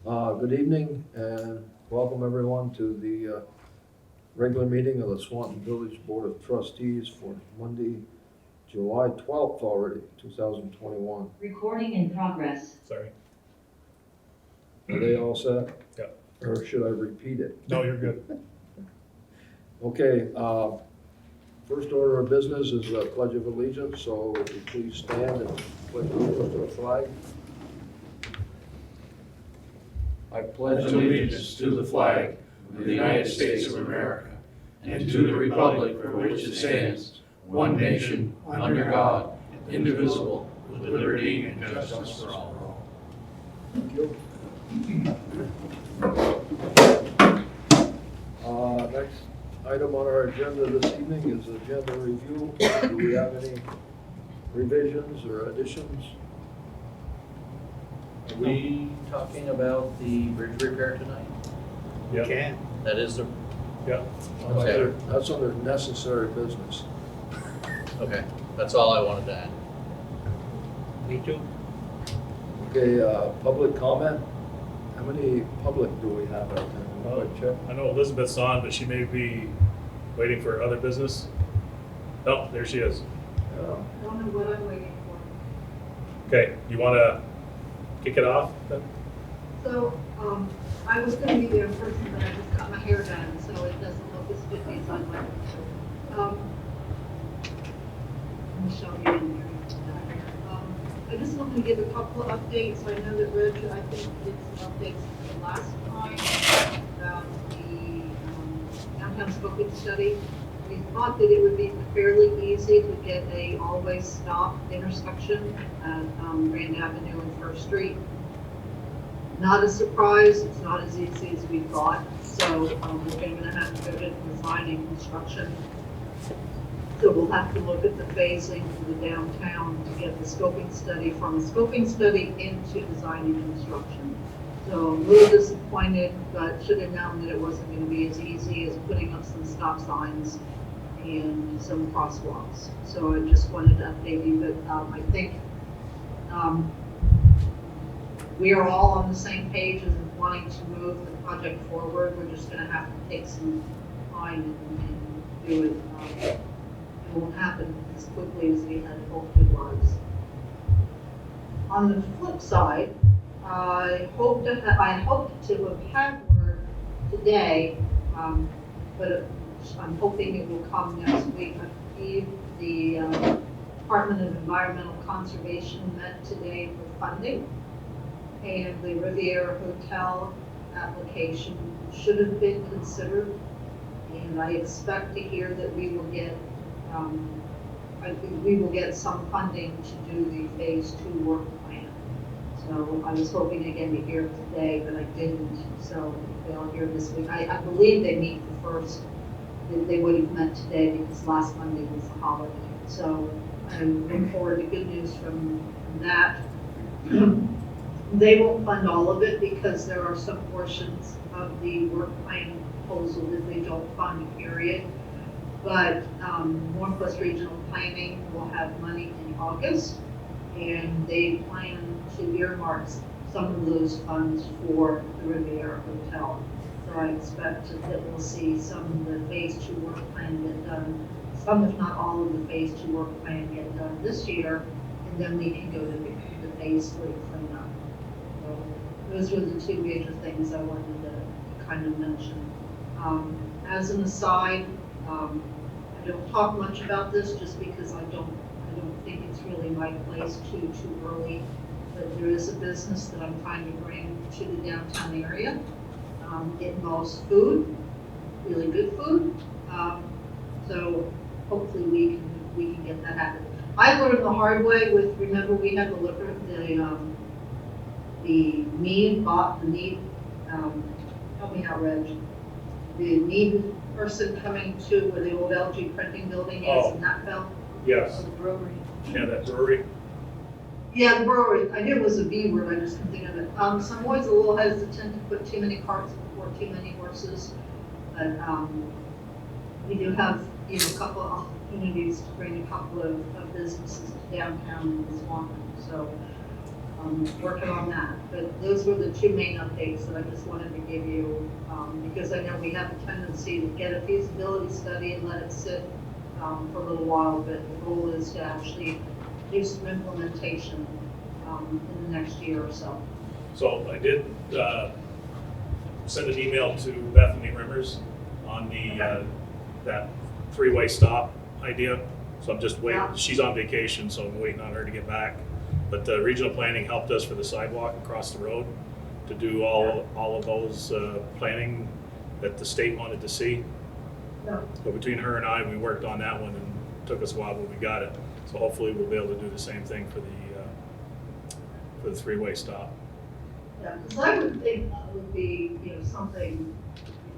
Good evening and welcome everyone to the regular meeting of the Swanton Village Board of Trustees for Monday, July 12th already, 2021. Recording in progress. Sorry. Are they all set? Yeah. Or should I repeat it? No, you're good. Okay, first order of business is the Pledge of Allegiance, so would you please stand and pledge allegiance to the flag? I Pledge allegiance to the flag of the United States of America and to the republic for which it stands, one nation, under God, indivisible, with liberty and justice for all. Thank you. Next item on our agenda this evening is agenda review. Do we have any revisions or additions? Are we talking about the bridge repair tonight? Yeah. That is the, Yeah. Okay. That's under necessary business. okay, that's all I wanted to add. Me too. Okay, public comment? How many public do we have out there? Anybody check? I know Elizabeth's on, but she may be waiting for other business. Oh, there she is. Yeah. I don't know what I'm waiting for. Okay, you want to kick it off then? So, I was gonna be there in person, but I just got my hair done, so it doesn't look as pretty as I'd like it to. Let me show you in here. I just wanted to give a couple of updates. I know that Rich, I think, did some updates the last time about the downtown scoping study. We thought that it would be fairly easy to get a always stop intersection at Grand Avenue and First Street. Not a surprise, it's not as easy as we thought, so we're gonna have to go to design and construction. So we'll have to look at the phasing for the downtown to get the scoping study, from the scoping study into design and construction. So I'm a little disappointed, but should have known that it wasn't gonna be as easy as putting up some stop signs and some crosswalks. So I just wanted to update you, but I think we are all on the same page as wanting to move the project forward. We're just gonna have to take some time and do it. It won't happen as quickly as we had hoped it was. On the flip side, I hoped to have had word today, but I'm hoping it will come next week. I believe the Department of Environmental Conservation met today for funding, and the Riviera Hotel application should have been considered, and I expect to hear that we will get some funding to do the phase 2 work plan. So I was hoping again to hear today, but I didn't, so they'll hear this week. I believe they meet the first. They would have met today because last Monday was a holiday. So I look forward to good news from that. They won't fund all of it because there are some portions of the work plan proposal that they don't fund, period. But Northwest Regional Planning will have money in August, and they plan to earmark some of those funds for the Riviera Hotel. So I expect that we'll see some of the phase 2 work plan get done, some if not all of the phase 2 work plan get done this year, and then we can go to the phase 3 cleanup. So those were the two major things I wanted to kind of mention. As an aside, I don't talk much about this just because I don't think it's really my place too early. But there is a business that I'm trying to bring to the downtown area. It involves food, really good food. So hopefully we can get that happen. I learned the hard way with, remember we had the need, help me out, Reg. The need person coming to where the old LG printing building is, and that fell. Yes. The brewery. Yeah, that brewery. Yeah, the brewery. I knew it was a B word, I just couldn't think of it. Some boys a little hesitant to put too many carts before too many horses. But we do have, a couple of opportunities to bring a couple of businesses to downtown in Swanton. So working on that. But those were the two main updates that I just wanted to give you, because I know we have a tendency to get a feasibility study and let it sit for a little while, but the goal is to actually do some implementation in the next year or so. So I did send an email to Bethany Rimmers on the that three-way stop idea. So I'm just waiting. Yeah. She's on vacation, so I'm waiting on her to get back. But the regional planning helped us for the sidewalk across the road to do all of those planning that the state wanted to see. Yeah. But between her and I, we worked on that one, and it took us a while, but we got it. So hopefully we'll be able to do the same thing for the three-way stop. Yeah, because I would think that would be, something,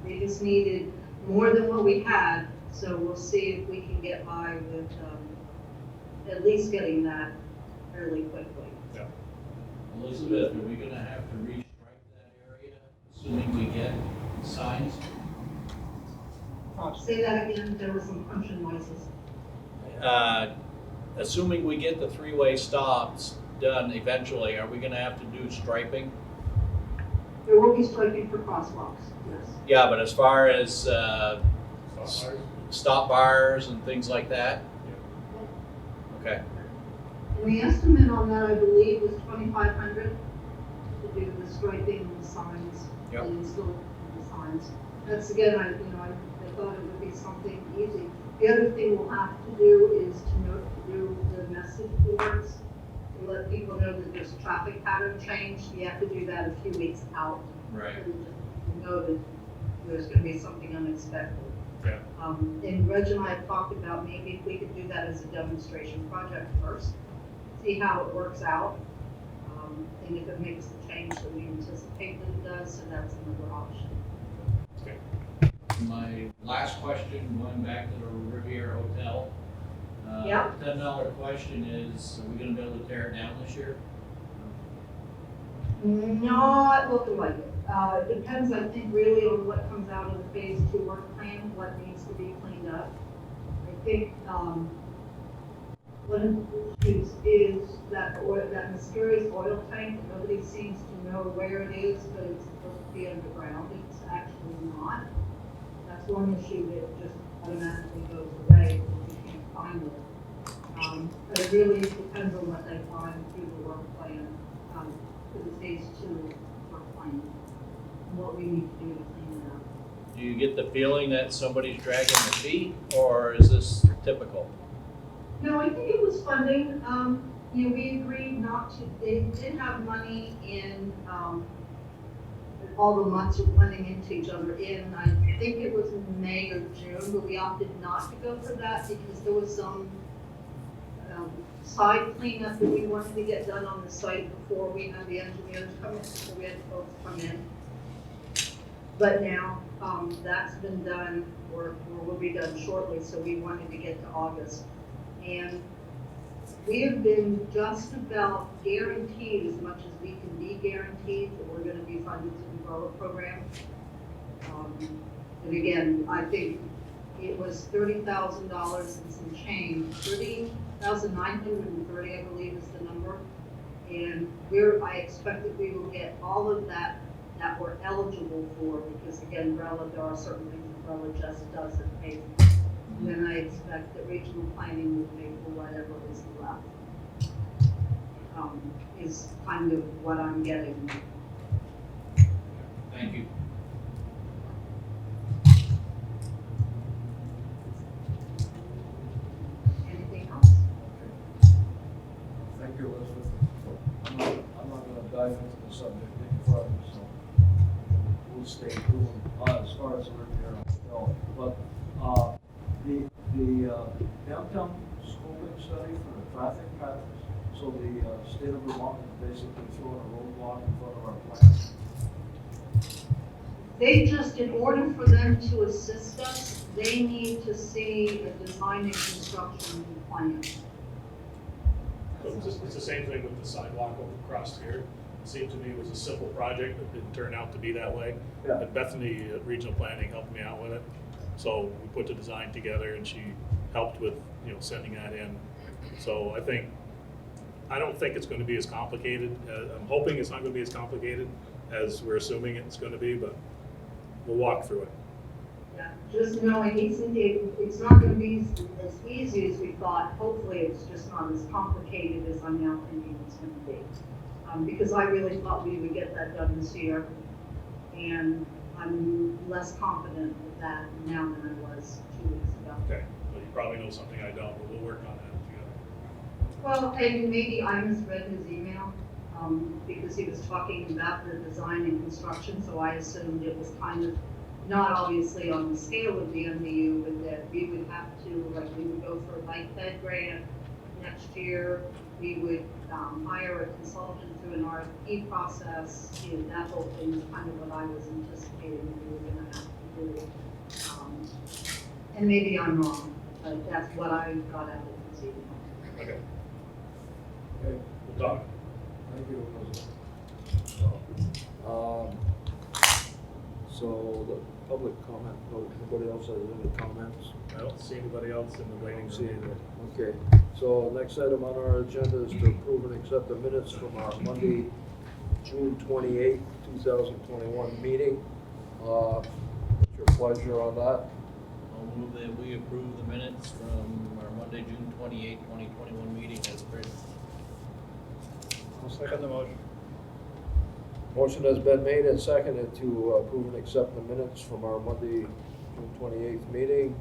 they just needed more than what we had, so we'll see if we can get by with, at least getting that fairly quickly. Yeah. Elizabeth, are we gonna have to restrike that area, assuming we get signs? Say that again, there were some crunching noises. Assuming we get the three-way stops done eventually, are we gonna have to do striping? There will be striping for crosswalks, yes. Yeah, but as far as Stop bars? stop bars and things like that? Okay. And the estimate on that, I believe, was 2,500 to do the striping and the signs, Yep. and install the signs. That's again, I thought it would be something easy. The other thing we'll have to do is to do the message boards, to let people know that there's a traffic pattern change. You have to do that a few weeks out. Right. And know that there's gonna be something unexpected. Yeah. And Reg and I have talked about maybe if we could do that as a demonstration project first, see how it works out, and if it makes the change that we anticipate that it does, so that's another option. Okay. My last question, going back to the Riviera Hotel. Yep. $10 question is, are we gonna be able to tear it down this year? Not looking like it. It depends, I think, really on what comes out of the phase 2 work plan, what needs to be cleaned up. I think, one of the issues is that oil, that mysterious oil tank, that nobody seems to know where it is, but it's supposed to be underground. It's actually not. That's one issue that just automatically goes away if you can't find it. But it really depends on what they find through the work plan, for the phase 2 work plan, and what we need to do to clean it up. Do you get the feeling that somebody's dragging their feet, or is this typical? No, I think it was funding. We agreed not to, they did have money in, all the months are blending into each other in, I think it was in May or June, but we opted not to go for that because there was some side cleanup that we wanted to get done on the site before we had the engineers come in, before we had folks come in. But now, that's been done, or will be done shortly, so we wanted to get to August. And we have been just about guaranteed, as much as we can be guaranteed, that we're gonna be funded through the umbrella program. And again, I think it was $30,000 and some change, 30,930, I believe is the number. And I expect that we will get all of that we're eligible for, because again, umbrella, there are certain things umbrella just doesn't pay for. And then I expect that regional planning will pay for whatever is left. Is kind of what I'm getting. Thank you. Anything else? Thank you, Elizabeth. I'm not gonna dive into the subject any further, so we'll stay tuned as far as the Riviera Hotel. But, the downtown scoping study for the traffic patterns, so the state of Vermont is basically throwing a roadblock in front of our plan. They just, in order for them to assist us, they need to see a design and construction plan. So it's the same thing with the sidewalk over across here. It seemed to me it was a simple project, but didn't turn out to be that way. Yeah. But Bethany at Regional Planning helped me out with it. So we put the design together and she helped with, sending that in. So I think I don't think it's gonna be as complicated, I'm hoping it's not gonna be as complicated as we're assuming it's gonna be, but we'll walk through it. Yeah, just knowing it's not gonna be as easy as we thought. Hopefully, it's just not as complicated as I'm now thinking it's gonna be. Because I really thought we would get that done this year, and I'm less confident with that now than I was 2 weeks ago. Okay, well, you probably know something I don't, but we'll work on that together. Well, and maybe I misread his email, because he was talking about the design and construction, so I assumed it was kind of not obviously on the scale of the MDU, but that we would have to, like, we would go for a bike bed grant next year. We would hire a consultant through an RFP process. You know, that whole thing is kind of what I was anticipating we were gonna have to do. And maybe I'm wrong, but that's what I got out of this email. Okay, Okay, we'll talk. thank you, Elizabeth. So the public comment, nobody else has any comments? I don't see anybody else in the waiting See room either. Okay, so next item on our agenda is to approve and accept the minutes from our Monday, June 28, 2021 meeting. What's your pleasure on that? I'll move that we approve the minutes from our Monday, June 28, 2021 meeting as printed. I'll second the motion. Motion has been made and seconded to approve and accept the minutes from our Monday, June 28th meeting.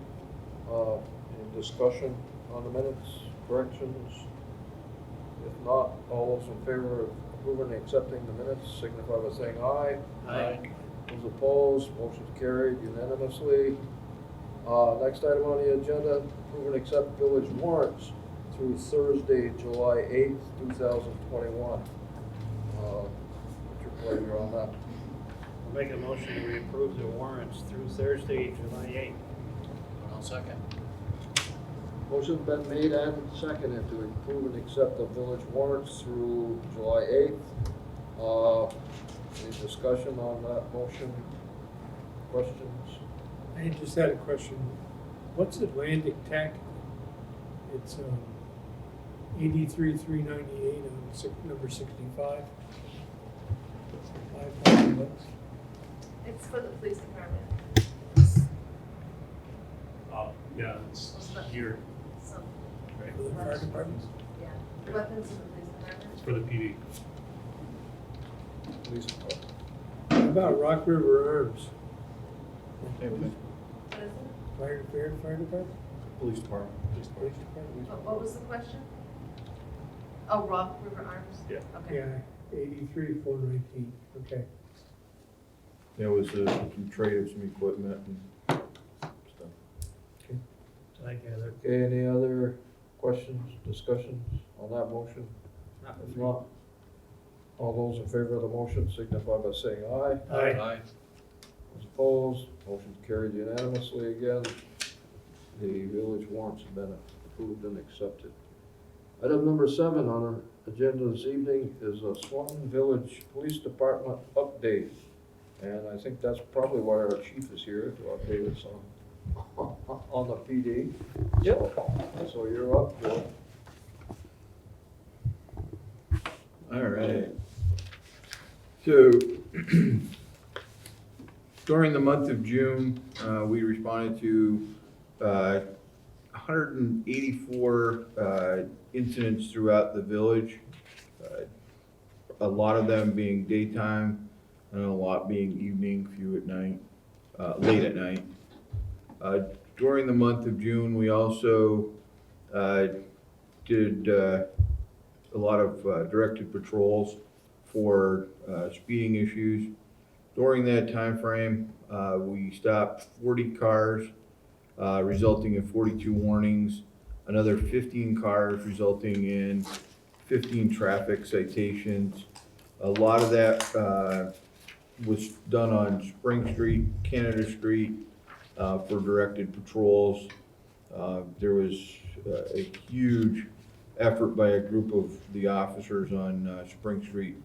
Any discussion on the minutes, corrections? If not, all those in favor of approving and accepting the minutes signify by saying aye. Aye. Those opposed, motion carried unanimously. Next item on the agenda, approve and accept village warrants through Thursday, July 8th, 2021. What's your pleasure on that? I'll make a motion to we approve the warrants through Thursday, July 8th. I'll second. Motion's been made and seconded to approve and accept the village warrants through July 8th. Any discussion on that motion? Questions? I just had a question. What's Atlantic Tech? It's 83,398 on number 65. $5,000. It's for the police department. Yeah, it's here, Some, right? For the fire department. yeah, weapons in the police department. It's for the PD. Please. What about Rock River Arms? Same thing. What is it? Fire department? Police department. Police department? What was the question? Oh, Rock River Arms? Yeah. Okay. Yeah, 83,419, okay. There was some trade of some equipment and stuff. I gather. Okay, any other questions, discussions on that motion? Not If not, all those in favor of the motion signify by saying aye. Aye. Those opposed, motion carried unanimously again. The village warrants have been approved and accepted. Item number 7 on our agenda this evening is a Swanton Village Police Department update. And I think that's probably why our chief is here to update us on the PD. Yep. So you're up, Joe. All right. So during the month of June, we responded to 184 incidents throughout the village. A lot of them being daytime and a lot being evening, few at night, late at night. During the month of June, we also did a lot of directed patrols for speeding issues. During that time frame, we stopped 40 cars, resulting in 42 warnings, another 15 cars resulting in 15 traffic citations. A lot of that was done on Spring Street, Canada Street, for directed patrols. There was a huge effort by a group of the officers on Spring Street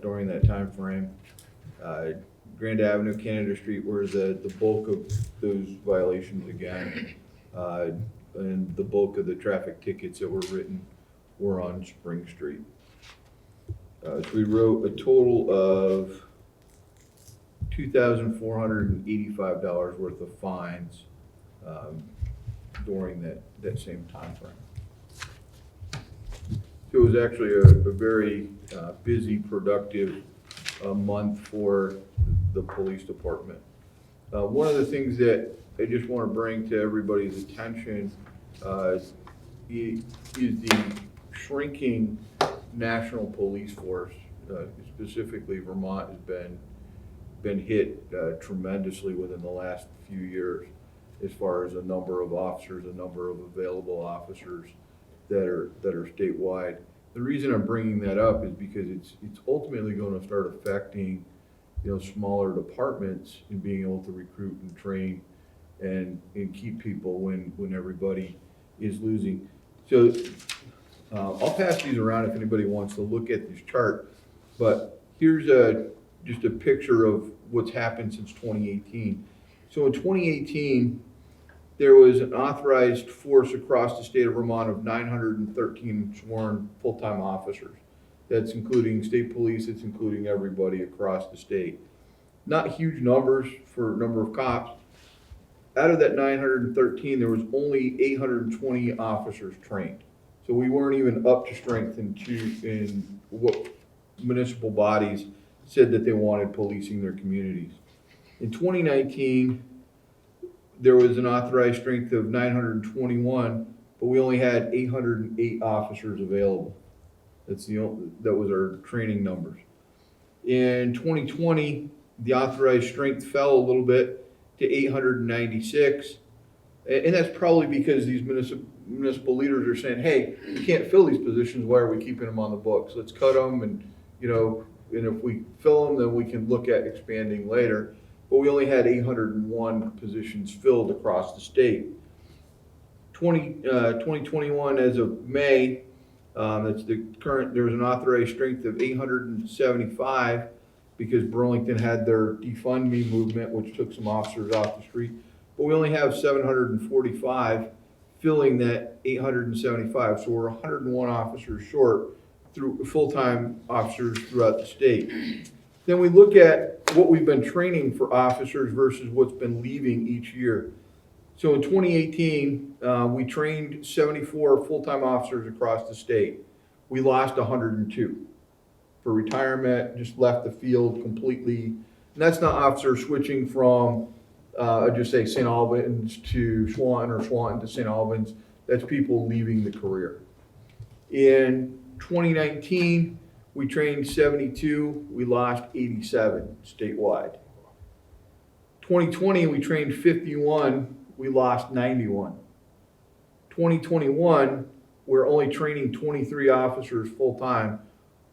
during that time frame. Grand Avenue, Canada Street were the bulk of those violations again. And the bulk of the traffic tickets that were written were on Spring Street. So we wrote a total of $2,485 worth of fines during that same time frame. So it was actually a very busy, productive month for the police department. One of the things that I just want to bring to everybody's attention is the shrinking national police force. Specifically, Vermont has been hit tremendously within the last few years as far as the number of officers, the number of available officers that are statewide. The reason I'm bringing that up is because it's ultimately going to start affecting, smaller departments in being able to recruit and train and keep people when everybody is losing. So I'll pass these around if anybody wants to look at this chart, but here's just a picture of what's happened since 2018. So in 2018, there was an authorized force across the state of Vermont of 913 sworn full-time officers. That's including state police, it's including everybody across the state. Not huge numbers for number of cops. Out of that 913, there was only 820 officers trained. So we weren't even up to strength in what municipal bodies said that they wanted policing their communities. In 2019, there was an authorized strength of 921, but we only had 808 officers available. That was our training numbers. In 2020, the authorized strength fell a little bit to 896, and that's probably because these municipal leaders are saying, hey, we can't fill these positions, why are we keeping them on the books? Let's cut them, and and if we fill them, then we can look at expanding later. But we only had 801 positions filled across the state. 2021, as of May, that's the current, there was an authorized strength of 875 because Burlington had their defund me movement, which took some officers off the street. But we only have 745 filling that 875. So we're 101 officers short through full-time officers throughout the state. Then we look at what we've been training for officers versus what's been leaving each year. So in 2018, we trained 74 full-time officers across the state. We lost 102 for retirement, just left the field completely. And that's not officers switching from, just say St. Albans to Swanton or Swanton to St. Albans. That's people leaving the career. In 2019, we trained 72, we lost 87 statewide. 2020, we trained 51, we lost 91. 2021, we're only training 23 officers full-time.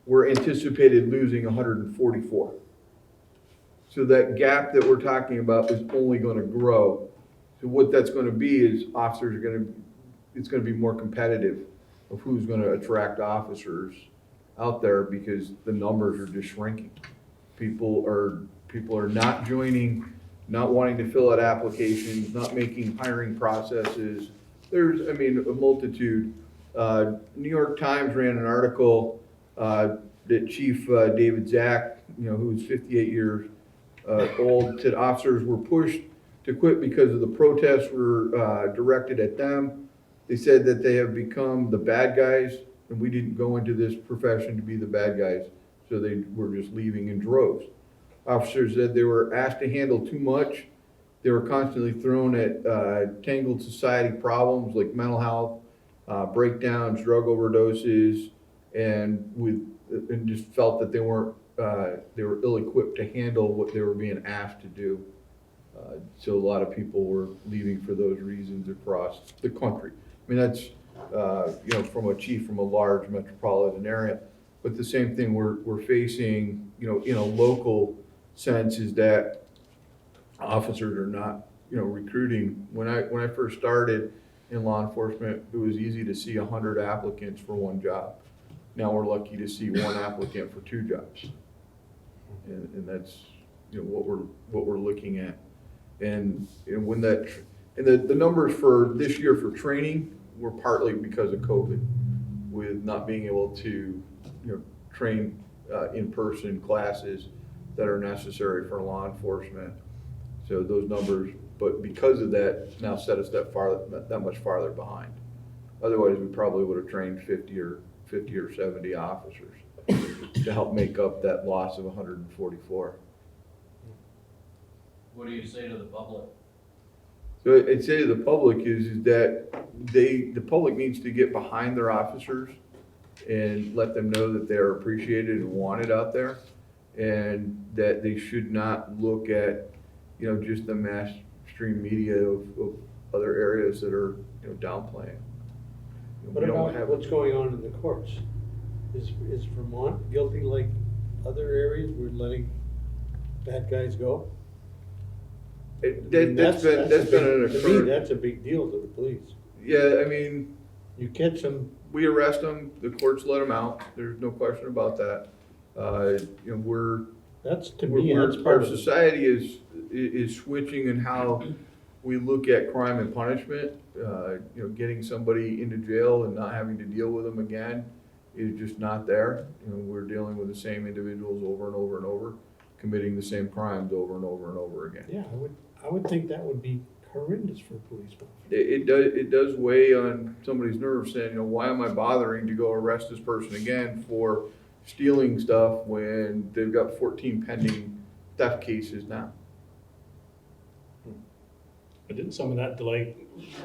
We're anticipated losing 144. So that gap that we're talking about is only going to grow. So what that's going to be is officers are it's going to be more competitive of who's going to attract officers out there because the numbers are just shrinking. People are not joining, not wanting to fill out applications, not making hiring processes. There's, a multitude. New York Times ran an article that Chief David Zach, who was 58 years old, said officers were pushed to quit because of the protests were directed at them. They said that they have become the bad guys, and we didn't go into this profession to be the bad guys, so they were just leaving in droves. Officers said they were asked to handle too much. They were constantly thrown at tangled society problems like mental health, breakdowns, drug overdoses, and just felt that they were ill-equipped to handle what they were being asked to do. So a lot of people were leaving for those reasons across the country. That's from a chief from a large metropolitan area. But the same thing we're facing, in a local sense, is that officers are not, recruiting. When I first started in law enforcement, it was easy to see 100 applicants for one job. Now we're lucky to see one applicant for two jobs, and that's what we're looking at. And when the numbers for this year for training were partly because of COVID. with not being able to, train in-person classes that are necessary for law enforcement. So those numbers, but because of that, now set us that much farther behind. Otherwise, we probably would have trained 50 or 70 officers to help make up that loss of 144. What do you say to the public? So I'd say to the public is that the public needs to get behind their officers and let them know that they're appreciated and wanted out there, and that they should not look at, just the mainstream media of other areas that are, downplaying. What We don't about have- what's going on in the courts? Is Vermont guilty like other areas? We're letting bad guys go? That's I been mean, an To me, occurrence. that's a big deal to the police. Yeah, I mean, You catch them, we arrest them, the courts let them out, there's no question about that. We're, that's, to me, that's our part of it. society is switching in how we look at crime and punishment. Getting somebody into jail and not having to deal with them again is just not there. We're dealing with the same individuals over and over and over, committing the same crimes over and over and over again. Yeah, I would think that would be horrendous for a policeman. It does weigh on somebody's nerves saying, why am I bothering to go arrest this person again for stealing stuff when they've got 14 pending theft cases now? But didn't some of that delay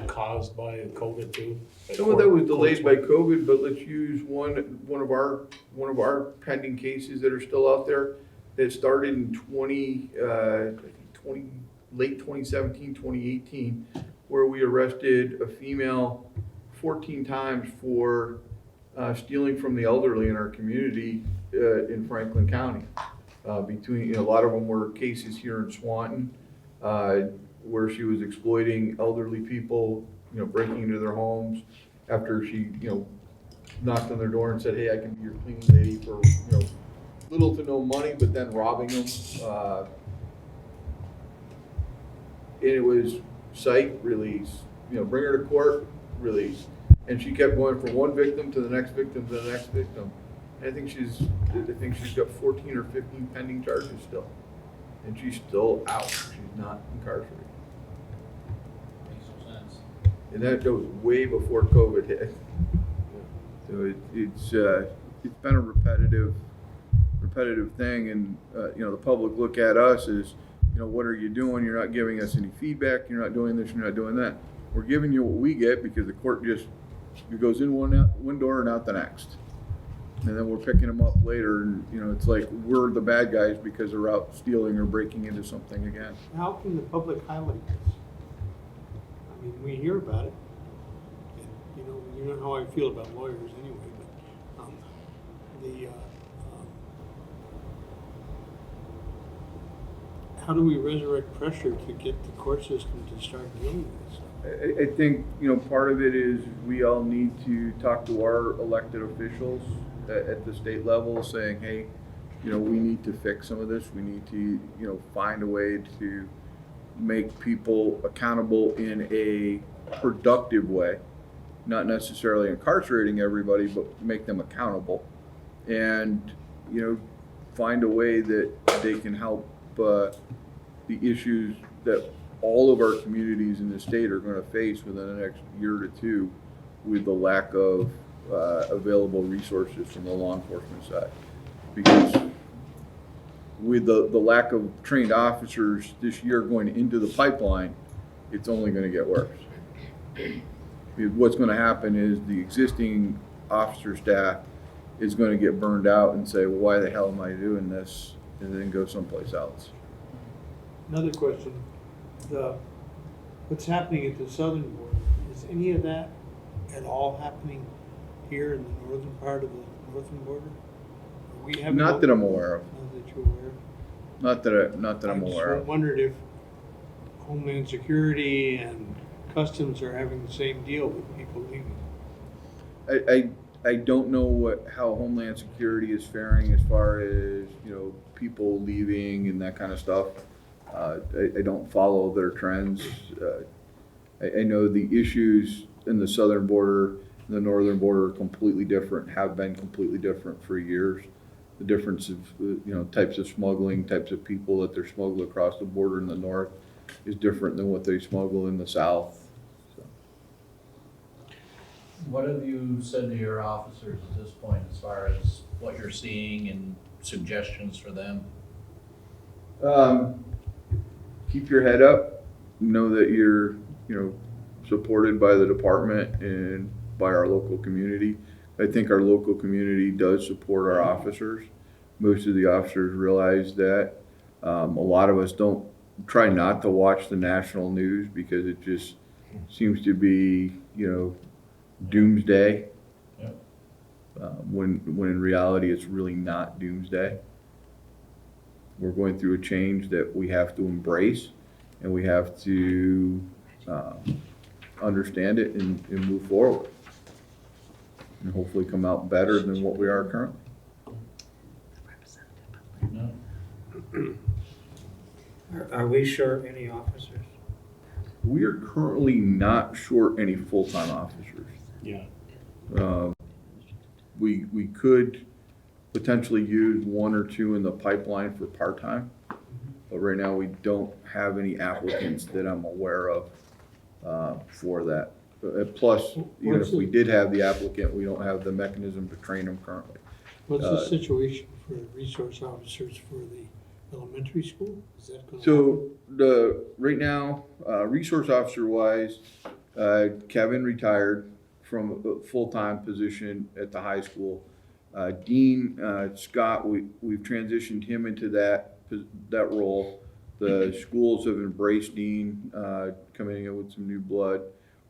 caused by COVID too? Some of that was delayed by COVID, but let's use one of our pending cases that are still out there that started in late 2017, 2018, where we arrested a female 14 times for stealing from the elderly in our community in Franklin County. Between, a lot of them were cases here in Swanton, where she was exploiting elderly people, breaking into their homes after she, knocked on their door and said, hey, I can be your cleaning lady for, little to no money, but then robbing them. And it was cite, release, bring her to court, release. And she kept going from one victim to the next victim to the next victim. And I think she's got 14 or 15 pending charges still. And she's still out, she's not incarcerated. Makes no sense. And that goes way before COVID hit. So it's been a repetitive thing, and the public look at us as, what are you doing? You're not giving us any feedback. You're not doing this. You're not doing that. We're giving you what we get because the court it goes in one door and out the next, and then we're picking them up later. And it's like we're the bad guys because they're out stealing or breaking into something again. How can the public highlight this? I mean, we hear about it. And, you know how I feel about lawyers anyway, but how do we resurrect pressure to get the court system to start dealing with this? I think, part of it is we all need to talk to our elected officials at the state level saying, hey, we need to fix some of this. We need to, find a way to make people accountable in a productive way, not necessarily incarcerating everybody, but make them accountable, and, find a way that they can help the issues that all of our communities in the state are going to face within the next year to two with the lack of available resources from the law enforcement side. Because with the lack of trained officers this year going into the pipeline, it's only going to get worse. What's going to happen is the existing officer staff is going to get burned out and say, well, why the hell am I doing this? And then go someplace else. Another question, what's happening at the southern border, is any of that at all happening here in the northern part of the northern border? Are we having Not that I'm aware of. Not that you're aware of? Not that I'm aware I of. just wondered if Homeland Security and Customs are having the same deal with people leaving. I don't know how Homeland Security is faring as far as, people leaving and that kind of stuff. I don't follow their trends. I know the issues in the southern border the northern border are completely different, have been completely different for years. The difference of, types of smuggling, types of people that they're smuggled across the border in the north is different than what they smuggle in the south. So. What have you said to your officers at this point as far as what you're seeing and suggestions for them? Keep your head up. Know that you're, supported by the department and by our local community. I think our local community does support our officers. Most of the officers realize that. A lot of us don't try not to watch the national news because it just seems to be, doomsday. Yep. When in reality it's really not doomsday. We're going through a change that we have to embrace, and we have to understand it and move forward. And hopefully come out better than what we are currently. No? Are we short any officers? We are currently not short any full-time officers. Yeah. We could potentially use one or two in the pipeline for part-time, but right now we don't have any applicants that I'm aware of for that. Plus, even if we did have the applicant, we don't have the mechanism to train them currently. What's the situation for resource officers for the elementary school? Is that going to So right now, resource officer wise, Kevin retired from a full-time position at the high school. Dean Scott, we've transitioned him into that role. The schools have embraced Dean, coming in with some new blood.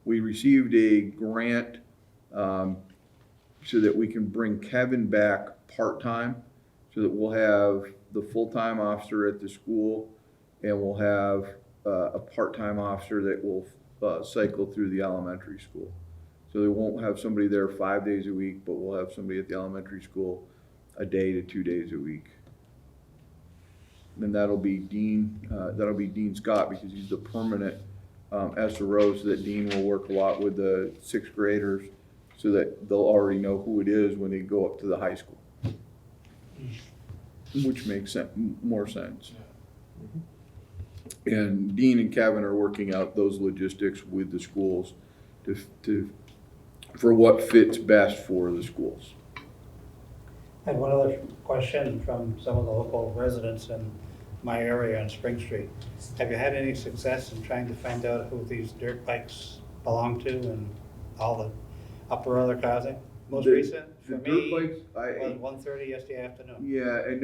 We received a grant so that we can bring Kevin back part-time, so that we'll have the full-time officer at the school, and we'll have a part-time officer that will cycle through the elementary school. So they won't have somebody there 5 days a week, but we'll have somebody at the elementary school a day to 2 days a week. And that'll be Dean Scott, because he's the permanent SRO, so that Dean will work a lot with the sixth graders so that they'll already know who it is when they go up to the high school. Which makes more sense. And Dean and Kevin are working out those logistics with the schools for what fits best for the schools. I had one other question from some of the local residents in my area on Spring Street. Have you had any success in trying to find out who these dirt bikes belong to and all the uproar they're causing? Most recent for The me dirt bikes, was 1:30 yesterday afternoon. yeah, I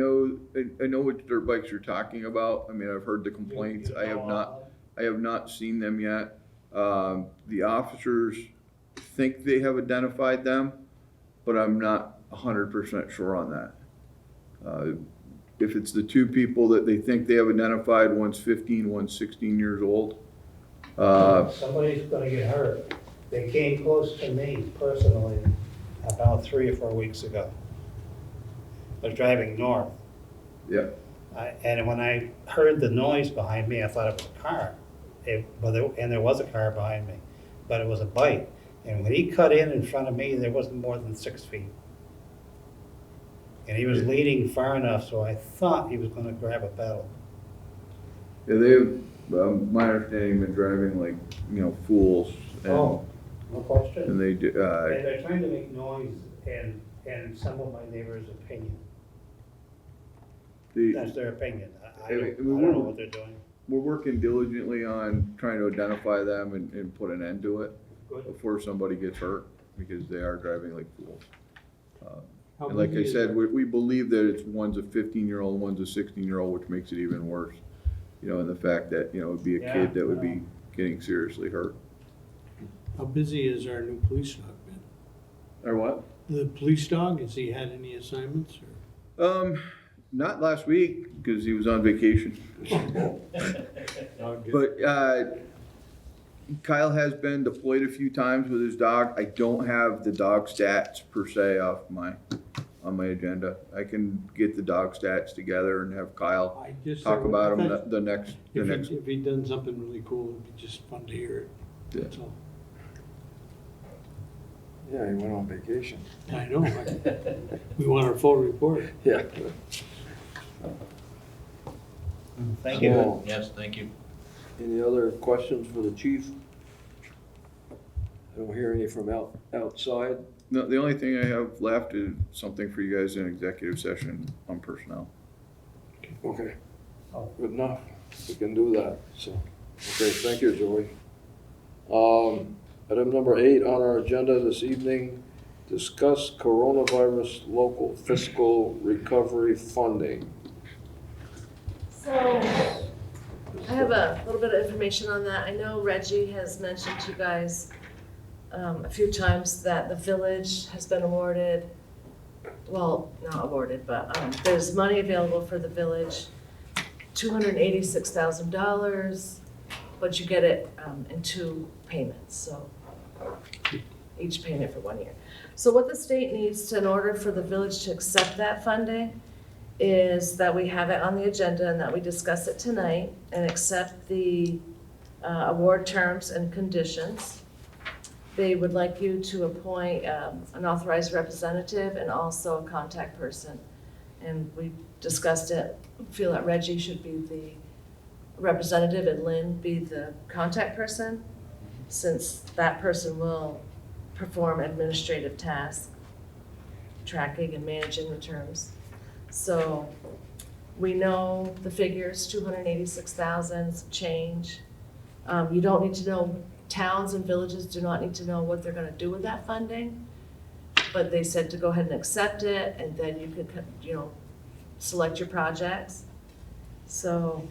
know which dirt bikes you're talking about. I mean, I've heard the complaints. I have not seen them yet. The officers think they have identified them, but I'm not 100% sure on that. If it's the two people that they think they have identified, one's 15, one's 16 years old. Somebody's gonna get hurt. They came close to me personally about 3 or 4 weeks ago. I was driving north. Yeah. And when I heard the noise behind me, I thought it was a car. And there was a car behind me, but it was a bike. And when he cut in front of me, there wasn't more than 6 feet. And he was leading far enough, so I thought he was gonna grab a pedal. Yeah, they've, my understanding, been driving like, fools. And, Oh, no question. And they do, And they're trying to make noise and some of my neighbors' opinion. That's their opinion. I don't know what they're doing. we're working diligently on trying to identify them and put an end to it Good. before somebody gets hurt, because they are driving like fools. How And like I busy is said, it? we believe that it's one's a 15-year-old, one's a 16-year-old, which makes it even worse. And the fact that, it'd be a kid that would be getting seriously hurt. How busy is our new police dog been? Or what? The police dog, has he had any assignments or? Not last week, because he was on vacation. But Kyle has been deployed a few times with his dog. I don't have the dog stats per se on my agenda. I can get the dog stats together and have Kyle I just talk said, about I them thought the next. If he'd done something really cool, it'd be just fun to hear it. Yeah. That's all. Yeah, he went on vacation. I know. We want our full report. Yeah. Thank you. So, Yes, thank you. any other questions for the chief? I don't hear any from outside. No, the only thing I have left is something for you guys in executive session on personnel. Okay. Oh. Good enough. We can do that, so. Okay, thank you, Joey. Item number 8 on our agenda this evening, discuss coronavirus local fiscal recovery funding. So, I have a little bit of information on that. I know Reggie has mentioned to you guys a few times that the village has been awarded, well, not awarded, but there's money available for the village, $286,000, but you get it in 2 payments, so each payment for 1 year. So what the state needs in order for the village to accept that funding is that we have it on the agenda and that we discuss it tonight and accept the award terms and conditions. They would like you to appoint an authorized representative and also a contact person. And we discussed it, feel that Reggie should be the representative and Lynn be the contact person, since that person will perform administrative tasks, tracking and managing the terms. So we know the figures, 286,000, some change. You don't need to know, towns and villages do not need to know what they're gonna do with that funding, but they said to go ahead and accept it, and then you could, select your projects. So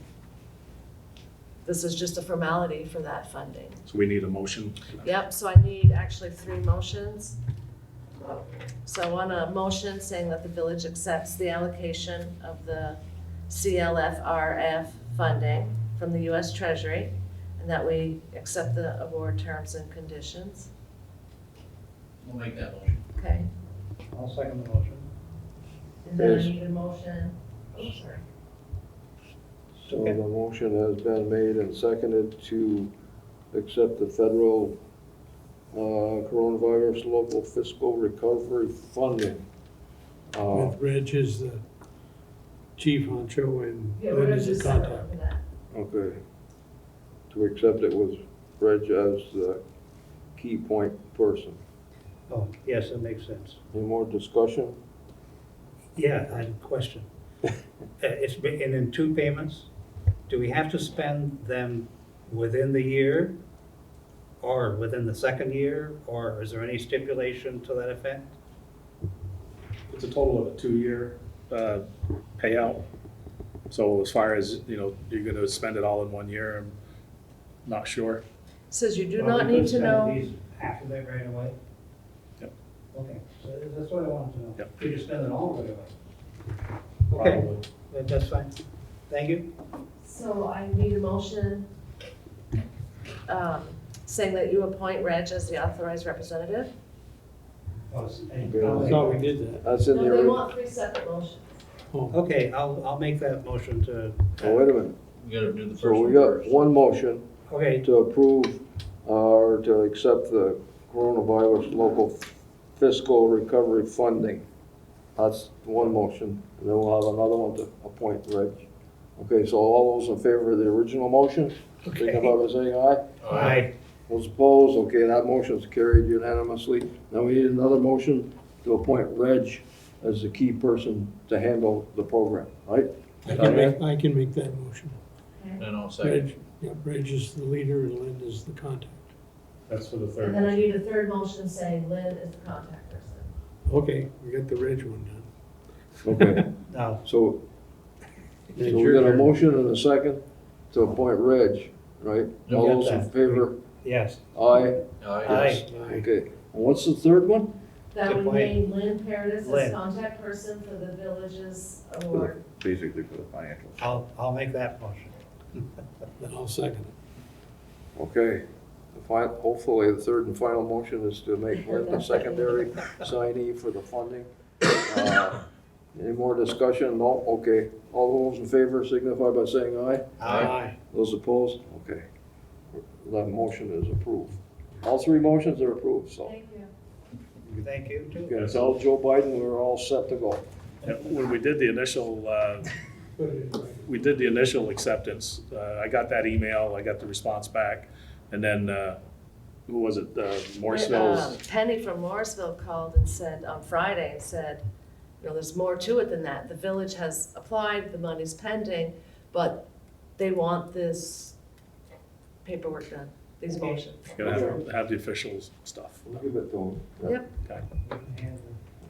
this is just a formality for that funding. So we need a motion. Yep, so I need actually 3 motions. So I want a motion saying that the village accepts the allocation of the CLFRF funding from the US Treasury, and that we accept the award terms and conditions. We'll make that motion. Okay, I'll second the motion. and then I Yes. need a motion, oh, sorry. So Okay. the motion has been made and seconded to accept the federal coronavirus local fiscal recovery funding. With Reg as the chief honcho and Yeah, we're Lynn gonna as do the separate contact. for that. Okay. To accept it with Reg as the key point person. Oh, yes, that makes sense. Any more discussion? Yeah, I had a question. It's been in 2 payments. Do we have to spend them within the year or within the second year, or is there any stipulation to that effect? It's a total of a 2-year payout. So as far as, you're gonna spend it all in 1 year, I'm not sure. Says you do Well, not we need could to spend know, these half of it right away? Okay, so that's what I wanted to know. Yep. We just spend it all right away. Okay, that's fine. Thank you. so I need a motion saying that you appoint Reg as the authorized representative. I Thought we did that. That's in the No, they original. want 3 separate motions. Oh, Okay, I'll make that motion to. Oh, wait a minute. We gotta do the first So one we got first. one motion Okay, to approve or to accept the coronavirus local fiscal recovery funding. That's one motion, and then we'll have another one to appoint Reg. Okay, so all those in favor of the original motion, signify by saying aye. aye. Those opposed, okay, that motion is carried unanimously. Now we need another motion to appoint Reg as the key person to handle the program, right? I can make that motion. Then I'll second. Reg, yeah, Reg is the leader and Lynn is the contact. That's for the And third. then I need a 3rd motion saying Lynn is the contact person. Okay, we got the Reg one done. Okay, Now, so It's we your got a turn. motion and a second to appoint Reg, right? You All got those in that. favor? yes. Aye. Aye. Okay, and what's the third one? That would Appoint name Lynn Paradis as Lynn. contact person for the village's award. Basically for the financials. I'll make that motion. Then I'll second it. Okay, hopefully the third and final motion is to make Lynn the secondary signee for the funding. Any more discussion? No? Okay. All those in favor signify by saying aye. Aye. Those opposed? Okay. That motion is approved. All 3 motions are approved, so. Thank you. Thank you too. Okay, tell Joe Biden we're all set to go. When we did the initial, acceptance, I got that email, I got the response back, and then, who was it, Morrisville's? Penny from Morrisville called and said, on Friday, and said, you know, there's more to it than that. The village has applied, the money's pending, but they want this paperwork done, these motions. Gonna have the officials stuff. We'll give it to him. Yep, Okay,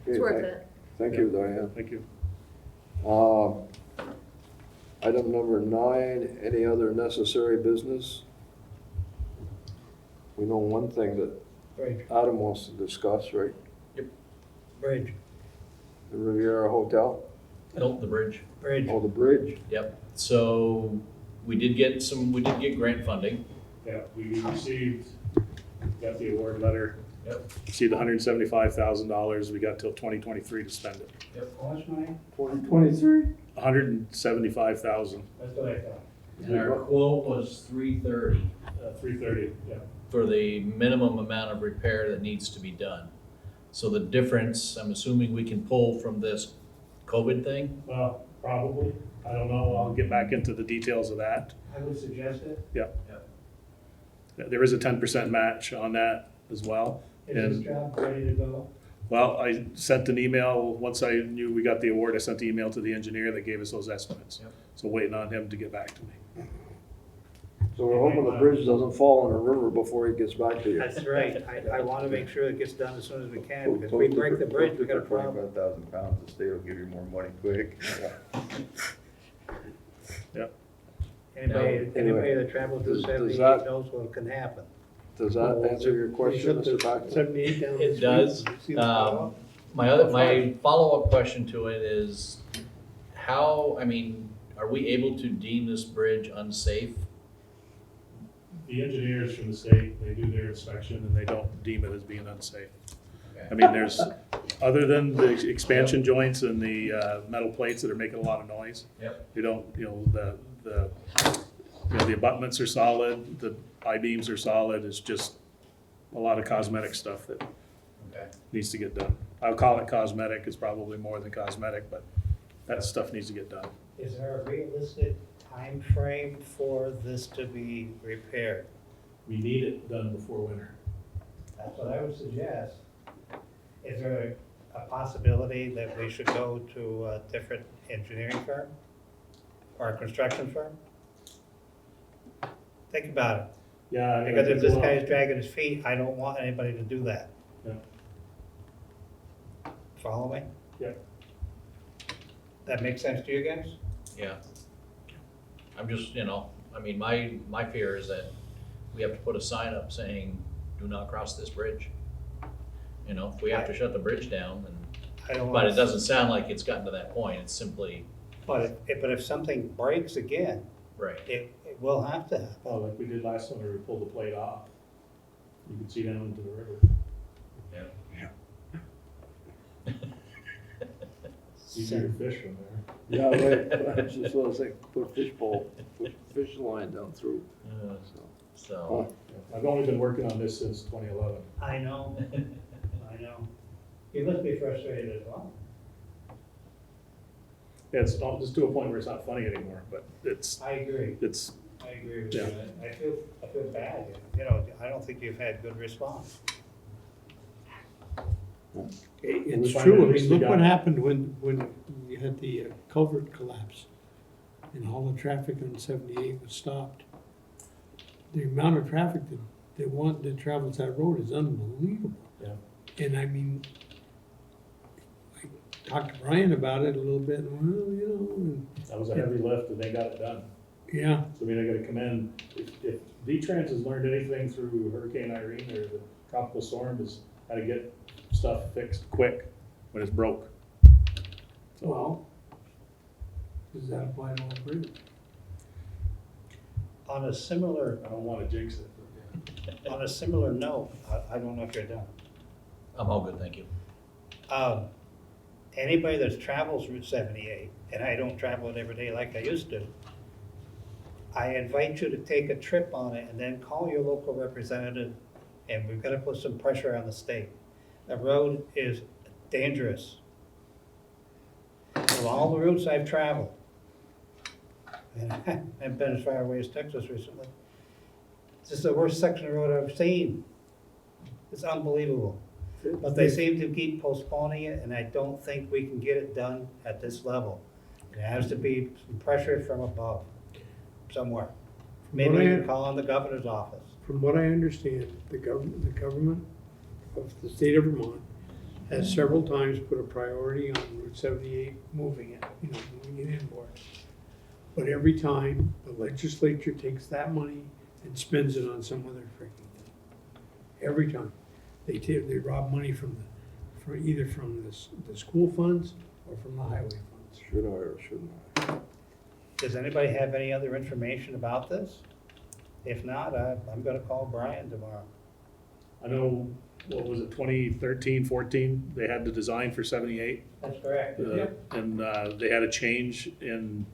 it's worth it. Thank you, Diane. thank you. Item number 9, any other necessary business? We know one thing that Bridge, Adam wants to discuss, right? bridge, The Riviera Hotel, Nope, the bridge. bridge. oh, the bridge. Yep, so we did get grant funding. Yeah, we received, got the award letter. Yep. Received $175,000, we got till 2023 to spend it. How much money? 2023? $175,000, That's what I thought. And our quote was $330 $330, yeah. for the minimum amount of repair that needs to be done. So the difference, I'm assuming we can pull from this COVID thing? Well, probably, I don't know, I'll get back into the details of that. I would suggest it. There is a 10% match on that as well. Is this job ready to go? Well, I sent an email, once I knew we got the award, I sent the email to the engineer that gave us those estimates. Yep. So waiting on him to get back to me. So we're hoping the bridge doesn't fall in the river before he gets back to you. That's right. I want to make sure it gets done as soon as we can, because if we break the bridge, we got a problem. 25,000 pounds, the state will give you more money quick. Anybody that travels Does through 78 that- knows what can happen. Does that answer your question, Mr. Bachman? 78 down the It street. does. You see the plow? My follow-up question to it is, how, I mean, are we able to deem this bridge unsafe? The engineers from the state, they do their inspection and they don't deem it as being unsafe. Okay. I mean, there's, other than the expansion joints and the metal plates that are making a lot of noise. Yep. You don't, you know, the abutments are solid, the I-beams are solid, it's just a lot of cosmetic stuff that Okay. needs to get done. I'll call it cosmetic, it's probably more than cosmetic, but that stuff needs to get done. Is there a realistic time frame for this to be repaired? We need it done before winter. That's what I would suggest. Is there a possibility that we should go to a different engineering firm or a construction firm? Think about it, Yeah. because if this guy's dragging his feet, I don't want anybody to do that. Yeah. Follow me? Yep. That makes sense to you guys? Yeah. I'm just, I mean, my fear is that we have to put a sign up saying, do not cross this bridge. If we have to shut the bridge down, I don't but want it doesn't sound like it's gotten to that point, it's simply, But if something breaks again, right. it will have to happen. Oh, like we did last summer, we pulled the plate off. You could see down into the river. Easier to fish from there. Yeah, right, I was just gonna say, put a fish line down through, so. So, I've only been working on this since 2011. I know, I know. You must be frustrated as well. Yeah, it's just to a point where it's not funny anymore, but it's, I agree, it's, I agree with you. Yeah. I feel bad, I don't think you've had good response. It's find true, at I least mean, we look what got- happened when you had the culvert collapse and all the traffic on 78 was stopped. The amount of traffic that travels that road is unbelievable. Yeah. And I mean, I talked to Brian about it a little bit, and and that was a heavy lift and they got it done. yeah, So I mean, I gotta commend, if V-Trans has learned anything through Hurricane Irene or the tropical storm, is how to get stuff fixed quick when it's broke. So, well, does that apply to all bridges? On a similar, I don't wanna jinx it, but yeah. on a similar note, I don't know if you're done. I'm all good, thank you. Anybody that travels Route 78, and I don't travel it every day like I used to, I invite you to take a trip on it and then call your local representative, and we've got to put some pressure on the state. The road is dangerous. Of all the routes I've traveled, and I've been as far away as Texas recently, this is the worst section of road I've seen. It's unbelievable. But they seem to keep postponing it, and I don't think we can get it done at this level. It has to be some pressure from above, somewhere. Maybe we can call on the governor's office. From what I understand, the government of the state of Vermont has several times put a priority on Route 78, moving it, moving it inboard. But every time, the legislature takes that money and spends it on some other freaking thing. Every time. They rob money from either from the school funds or from the highway funds. Should I or shouldn't I? Does anybody have any other information about this? If not, I'm gonna call Brian tomorrow. I know, what was it, 2013, 14, they had the design for 78. That's correct. And they had a change in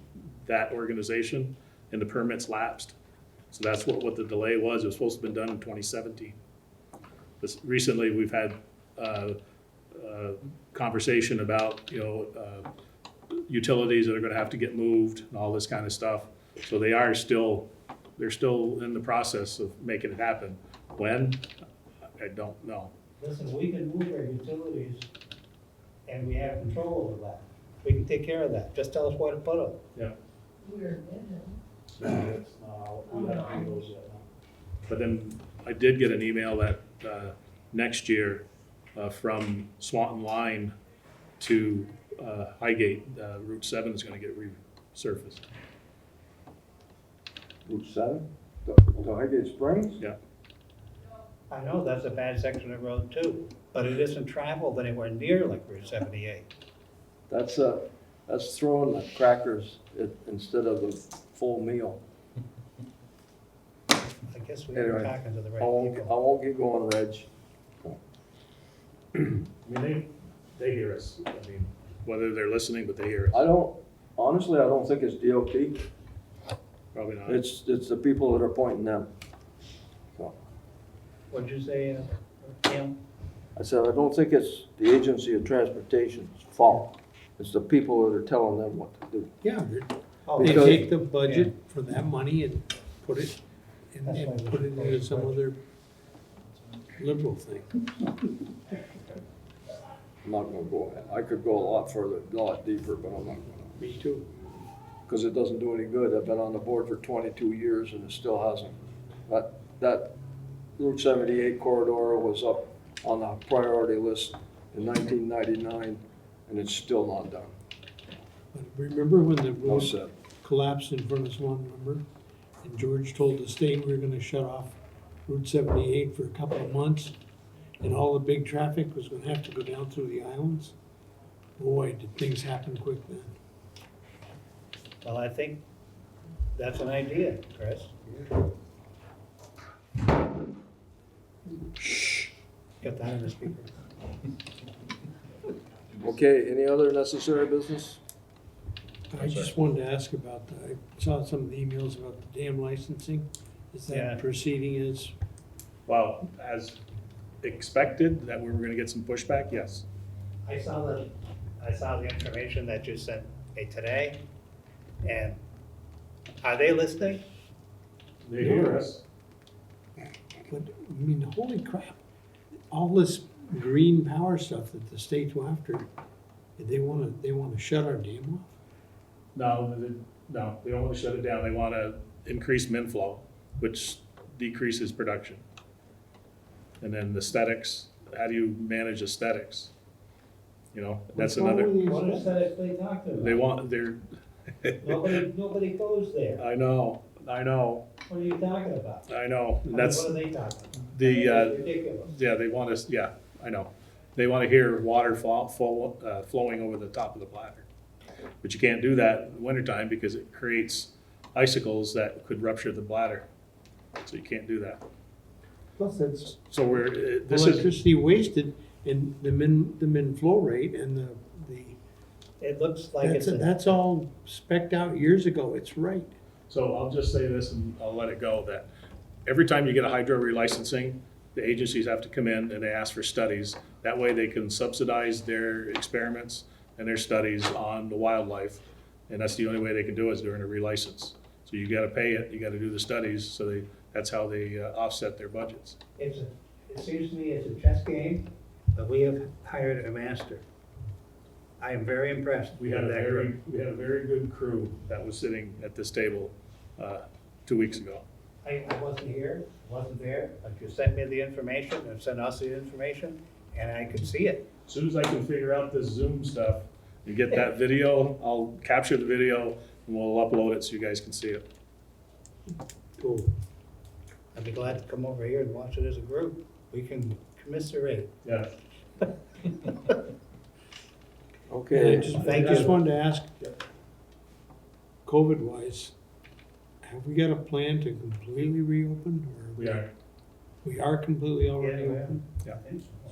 that organization, and the permits lapsed. So that's what the delay was. It was supposed to have been done in 2017. Recently, we've had conversation about, utilities that are gonna have to get moved and all this kind of stuff. So they're still in the process of making it happen. When? I don't know. Listen, we can move our utilities, and we have control over that. We can take care of that. Just tell us where to put them. Yeah. We're good. But then I did get an email that next year from Swanton Line to Highgate, Route 7 is going to get resurfaced. Route 7? To Highgate Springs? Yeah. I know that's a bad section of road too, but it isn't traveled anywhere near like Route 78. That's throwing the crackers instead of the full meal. I guess we were Anyway, talking to the I right won't people. keep going, Reg. I mean, they hear us. I mean, whether they're listening, but they hear us. Honestly, I don't think it's DOT. Probably not. It's the people that are pointing them. So, What'd you say, Kim? I said, I don't think it's the agency of transportation's fault. It's the people that are telling them what to do. Yeah, Oh, they Because- take the budget for that money and put it, and That's why we put it should into go some with other liberal thing. I'm not gonna go, I could go a lot further, a lot deeper, but I'm not gonna. Me too. Because it doesn't do any good. I've been on the board for 22 years and it still hasn't. That Route 78 corridor was up on the priority list in 1999 and it's still not done. But remember when the No road said. collapsed in front of Swan, remember? And George told the state we were gonna shut off Route 78 for a couple of months, and all the big traffic was gonna have to go down through the islands. Boy, did things happen quick then. Well, I think that's an idea, Chris. Get that in the speaker. Okay, any other necessary business? I just wanted to ask about, I saw some of the emails about the dam licensing. Is Yeah. that proceeding as, Well, as expected, that we were gonna get some pushback, yes. I saw the information that you sent me today, and are they listening? They hear us. but, I mean, holy crap, all this green power stuff that the state's after, they wanna shut our dam off? No, they don't wanna shut it down. They wanna increase min flow, which decreases production. And then aesthetics, how do you manage aesthetics? That's another, What aesthetics they talking about? they want, Nobody goes there. I know. What are you talking about? I know. I mean, That's what are they talking about? the, It's ridiculous. yeah, they want us, yeah, I know. They want to hear water flowing over the top of the bladder. But you can't do that in the wintertime because it creates icicles that could rupture the bladder. So you can't do that. Plus, that's So this is, electricity wasted in the min flow rate and the, It looks like it's that's all spec'd out years ago, it's right. so I'll just say this and I'll let it go, that every time you get a hydro relicensing, the agencies have to come in and they ask for studies That way they can subsidize their experiments and their studies on the wildlife. And that's the only way they can do it is during a relicense. So you gotta pay it, you gotta do the studies, so that's how they offset their budgets. It seems to me it's a chess game, but we have hired a master. I am very impressed We with had a that group. very good crew that was sitting at this table 2 weeks ago. I wasn't here, wasn't there, but you sent me the information and sent us the information, and I could see it. As soon as I can figure out this Zoom stuff and get that video, I'll capture the video and we'll upload it so you guys can see it. Cool. I'd be glad to come over here and watch it as a group. We can commiserate. Yeah. Okay. Thank I just you. wanted to ask, COVID-wise, have we got a plan to completely reopen? Or We are. We are completely already Yeah, we are. open? Yeah.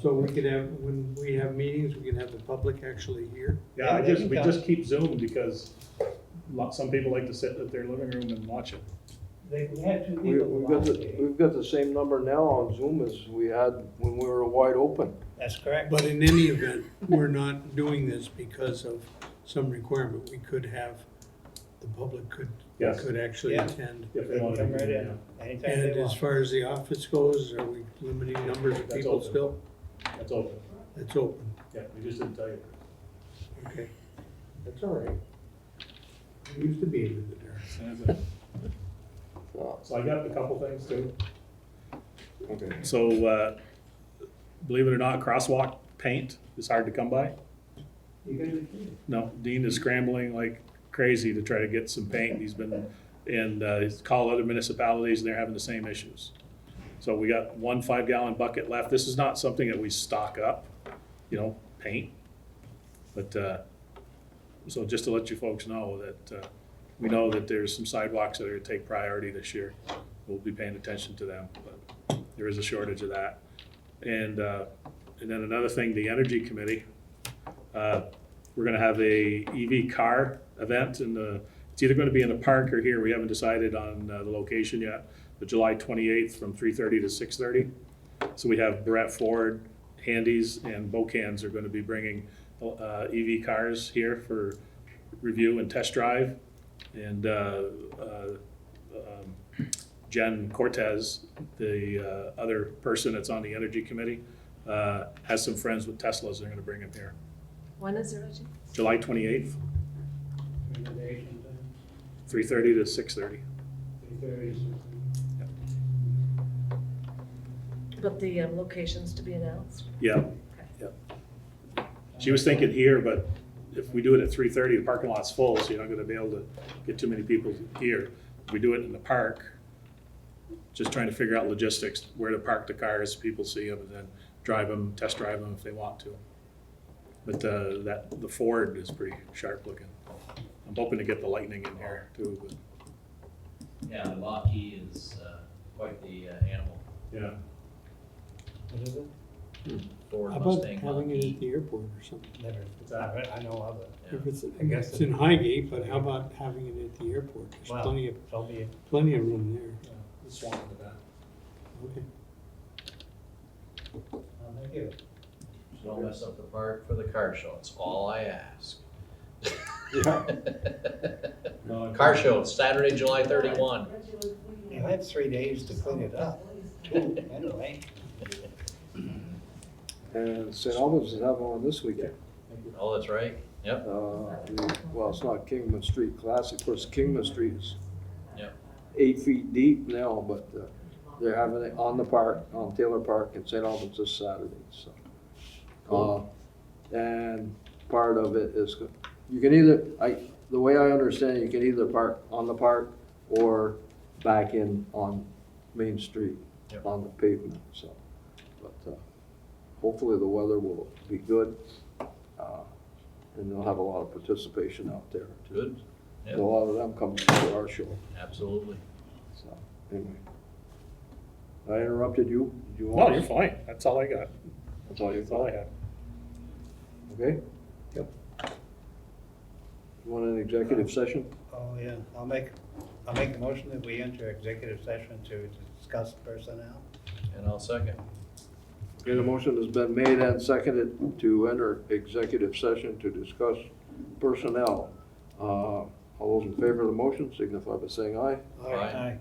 So we could have, when we have meetings, we can have the public actually here? Yeah, Yeah, we just keep Zoom because some people like to sit at their living room and watch it. We had two We- people who We've got the same number now on Zoom as we had when we were wide open. That's correct. But in any event, we're not doing this because of some requirement. We could have, the public could Yes. actually Yeah. attend. If They they can want come to. right in, anytime And they as want. far as the office goes, are we limiting numbers of That's people open. still? That's open. It's open, Yeah, we just didn't tell you. okay. That's all right. We used to be able to do that. So I got a couple things too. Okay. So, believe it or not, crosswalk paint is hard to come by. You guys are kidding. No, Dean is scrambling like crazy to try to get some paint. He's been, and he's called other municipalities and they're having the same issues. So we got 1 5-gallon bucket left. This is not something that we stock up, paint. But, so just to let you folks know that, we know that there's some sidewalks that are gonna take priority this year. We'll be paying attention to them, but there is a shortage of that. And then another thing, the Energy Committee, we're gonna have a EV car event it's either gonna be in the park or here. We haven't decided on the location yet, but July 28th from 3:30 to 6:30. So we have Brett Ford, Handy's, and Bocans are gonna be bringing EV cars here for review and test drive. And Jen Cortez, the other person that's on the Energy Committee, has some friends with Teslas. They're gonna bring them here. When is it, Reggie? July 28th, Recommendation, 3:30 to 6:30. 3:30. But the locations to be announced? Yeah, yeah. She was thinking here, but if we do it at 3:30, the parking lot's full, so you're not gonna be able to get too many people here. If we do it in the park, just trying to figure out logistics, where to park the cars, people see them, and then test drive them if they want to. But the Ford is pretty sharp looking. I'm hoping to get the Lightning in here too, but, Yeah, the Lockheed is quite the animal. yeah. What is it? Ford How about Mustang having it at Lockheed. the airport or something? Never, I know of it. Yeah. If it's, I guess it's in Highgate, but how about having it at the airport? There's Well, so be it. plenty of room there. The Swan in the back. Okay. Well, thank you. Just don't mess up the park for the car show, it's all I ask. No, Car show, Saturday, July 31. You had 3 days to clean it up. Two, anyway. And St. Albans is having one this weekend. Oh, that's right, yep, Well, it's not Kingman Street Classic, of course, Kingman Street is yep. 8 feet deep now, but they're having it on the park, on Taylor Park in St. Albans this Saturday, so. And part of it is, you can either, the way I understand it, you can either park on the park or back in on Main Street, Yep. on the pavement, so. But hopefully the weather will be good, and they'll have a lot of participation out there. too. Good, A lot of them come to our show, absolutely. so, anyway. I interrupted you? Did you No, want? you're fine. That's all I got. That's all you That's all I thought? had. Okay? Yep. You want an executive session? Oh, yeah. I'll make a motion that we enter executive session to discuss personnel. And I'll second. Okay, the motion has been made and seconded to enter executive session to discuss personnel. All those in favor of the motion signify by saying aye. Aye.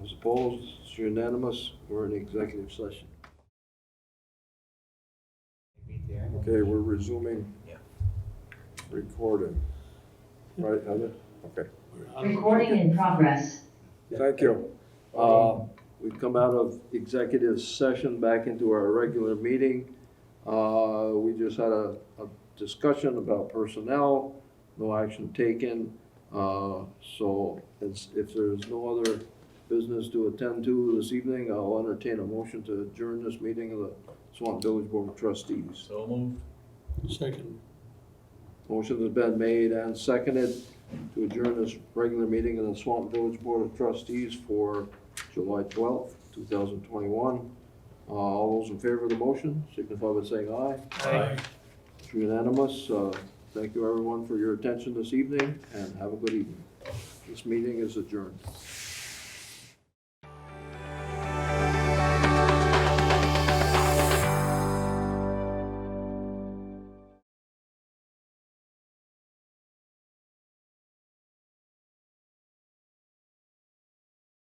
Those opposed, it's unanimous. We're in executive session. Okay, we're resuming Yeah. recording. Right, Heather? Okay, Recording in progress. thank you. We've come out of executive session back into our regular meeting. We just had a discussion about personnel, no action taken. So if there's no other business to attend to this evening, I'll entertain a motion to adjourn this meeting of the Swanton Village Board of Trustees. So moved. Second. Motion has been made and seconded to adjourn this regular meeting of the Swanton Village Board of Trustees for July 12th, 2021. All those in favor of the motion signify by saying aye. Aye. It's unanimous. Thank you everyone for your attention this evening and have a good evening. This meeting is adjourned.